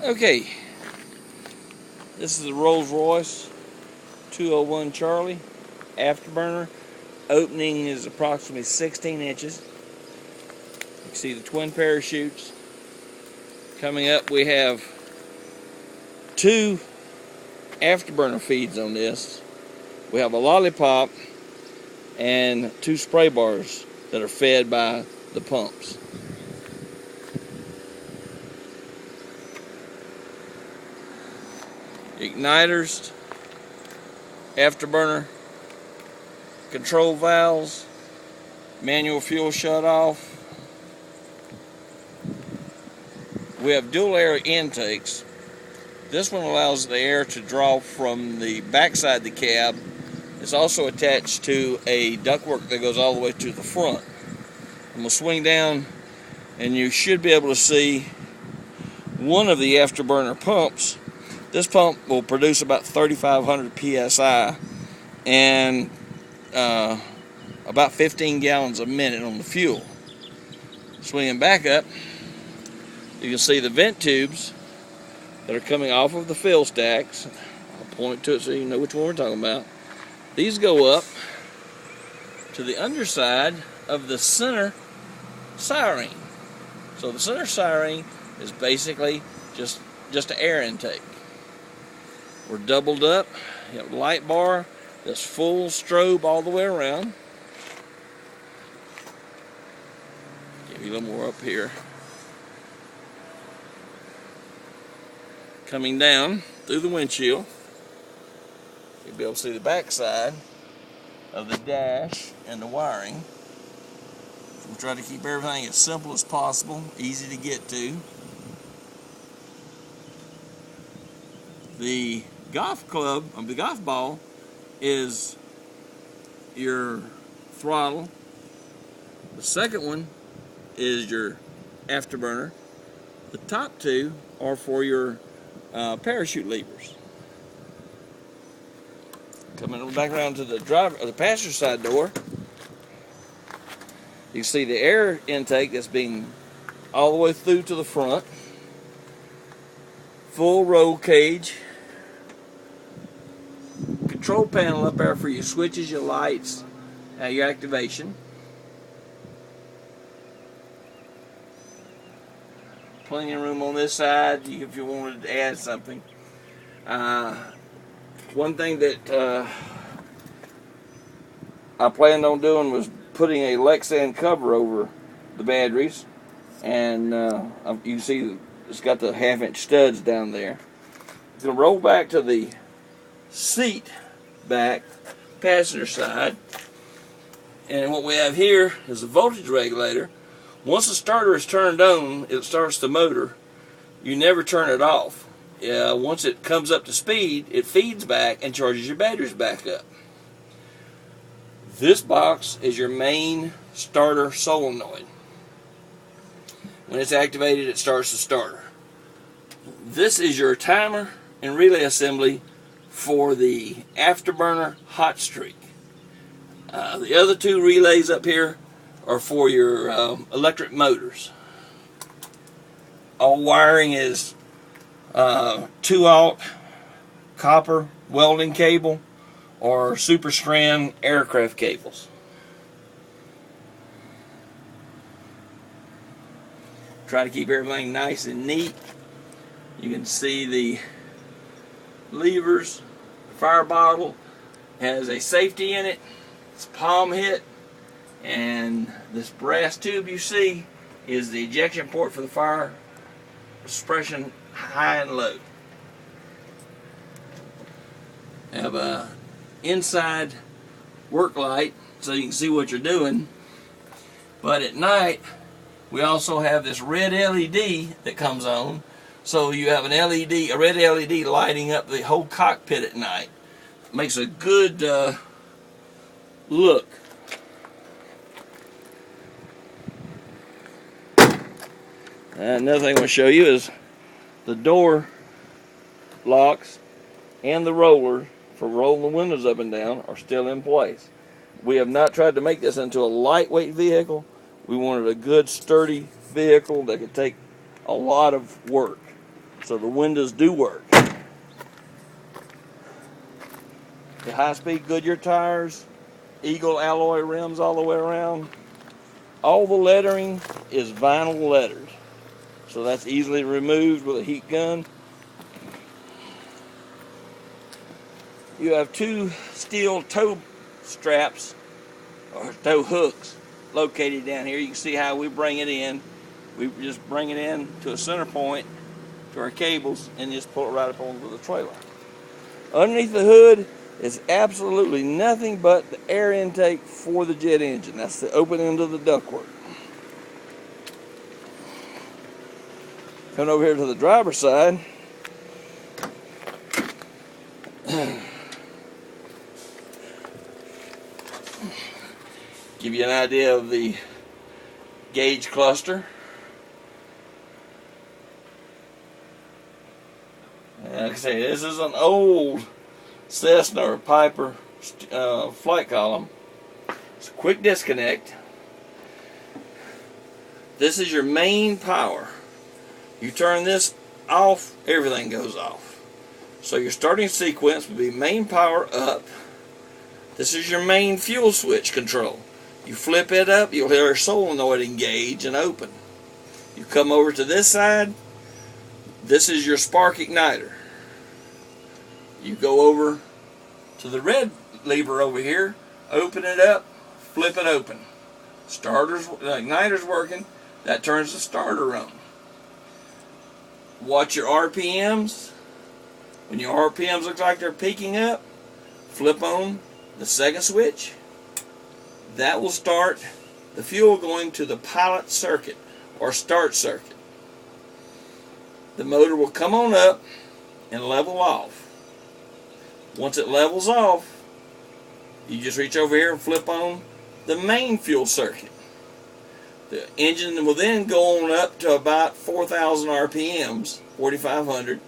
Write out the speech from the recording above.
Okay, this is the Rolls-Royce 201 Charlie afterburner. Opening is approximately 16 inches. You can see the twin parachutes. Coming up, we have two afterburner feeds on this. We have a lollipop and two spray bars that are fed by the pumps. Igniters, afterburner, control valves, manual fuel shutoff. We have dual air intakes. This one allows the air to draw from the backside of the cab. It's also attached to a ductwork that goes all the way to the front. I'm going to swing down and you should be able to see one of the afterburner pumps. This pump will produce about 3,500 psi and about 15 gallons a minute on the fuel. Swinging back up, you can see the vent tubes that are coming off of the fill stacks. I'll point to it so you know which one we're talking about. These go up to the underside of the center siren. So the center siren is basically just an air intake. We're doubled up. You have a light bar that's full strobe all the way around. Give you a little more up here. Coming down through the windshield, you'll be able to see the back side of the dash and the wiring. We'll try to keep everything as simple as possible, easy to get to. The golf club, the golf ball, is your throttle. The second one is your afterburner. The top two are for your parachute levers. Coming back around to the passenger side door, you see the air intake that's being all the way through to the front. Full roll cage. Control panel up there for your switches, your lights, your activation. Plenty of room on this side if you wanted to add something. One thing that I planned on doing was putting a Lexan cover over the batteries, and you can see it's got the 1/2-inch studs down there. It's going to roll back to the seat back passenger side, and what we have here is a voltage regulator. Once the starter is turned on, it starts the motor. You never turn it off. Once it comes up to speed, it feeds back and charges your batteries back up. This box is your main starter solenoid. When it's activated, it starts the starter. This is your timer and relay assembly for the afterburner hot streak. The other two relays up here are for your electric motors. All wiring is 2-aught copper welding cable or super strand aircraft cables. Try to keep everything nice and neat. You can see the levers. The fire bottle has a safety in it. It's palm hit. And this brass tube you see is the ejection port for the fire suppression high and low. Have a inside work light so you can see what you're doing. But at night we also have this red LED that comes on. So you have a red LED lighting up the whole cockpit at night. Makes a good look. Another thing I want to show you is the door locks and the roller for rolling the windows up and down are still in place. We have not tried to make this into a lightweight vehicle. We wanted a good sturdy vehicle that could take a lot of work. So the windows do work. The high-speed Goodyear tires, Eagle alloy rims all the way around. All the lettering is vinyl lettered. So that's easily removed with a heat gun. You have two steel toe straps or toe hooks located down here. You can see how we bring it in. We just bring it in to a center point to our cables and just pull it right up onto the trailer. Underneath the hood is absolutely nothing but the air intake for the jet engine. That's the open end of the ductwork. Coming over here to the driver's side, give you an idea of the gauge cluster. And like I say, this is an old Cessna or Piper flight column. It's a quick disconnect. This is your main power. You turn this off, everything goes off. So your starting sequence would be main power up. This is your main fuel switch control. You flip it up, you'll hear a solenoid engage and open. You come over to this side, this is your spark igniter. You go over to the red lever over here, open it up, flip it open. The igniter's working, that turns the starter on. Watch your RPMs. When your RPMs look like they're peaking up, flip on the second switch. That will start the fuel going to the pilot circuit or start circuit. The motor will come on up and level off. Once it levels off, you just reach over here and flip on the main fuel circuit. The engine will then go on up to about 4,000 RPMs, 4,500,